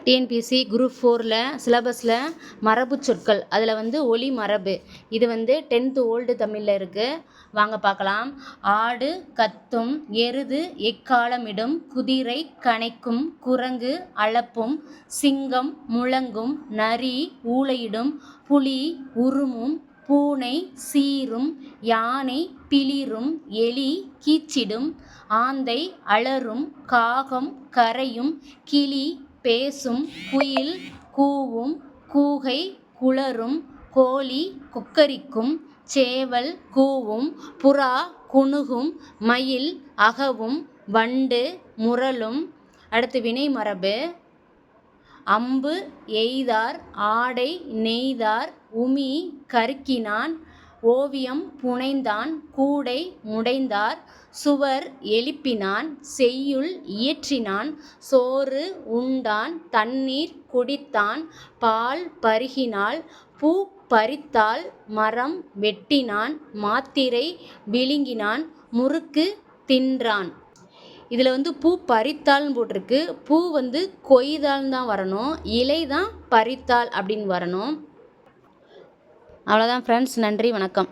TNPSC group 4ல் சிலபஸில் மரபு சொற்கள் அதில் ஒலி மரபு இது 10th ஓல்டு தமிழில் இருக்குது. வாங்க பார்க்கலாம். ஆடு கத்தும், எருது எக்காலமிடும், குதிரை கனைக்கும், குரங்கு அளப்பும், சிங்கம் முழங்கும், நரி ஊளையிடும், புலி உறுமும், பூனை சீரும், யானை பிளிரும், எலி கீச்சிடும், ஆந்தை அலறும், காகம் கரையும், கிளி பேசும், குயில் கூவும், கூகை குழறும், கோழி கொக்கரிக்கும், சேவல் கூவும், புறா குணுகும், மயில் அகவும், வண்டு முரலும். அடுத்து வினை மரபு. அம்பு எய்தார், ஆடை நெய்தார், உமி கருக்கினான், ஓவியம் புனைந்தான், கூடை முடைந்தார், சுவர் எழுப்பினான், செய்யுள் இயற்றினான், சோறு உண்டான், தண்ணீர் குடித்தான், பால் பருகினாள், பூ பறித்தாள், மரம் வெட்டினான், மாத்திரை விழுங்கினான், முறுக்கு தின்றான். இதில் பூ பறித்தாள்னு போட்டிருக்கு. பூ கொய்தால்னு தான் வரணும், இலை தான் பறித்தாள் அப்படின்னு வரணும். அவ்வளோதான் ஃப்ரெண்ட்ஸ். நன்றி, வணக்கம்.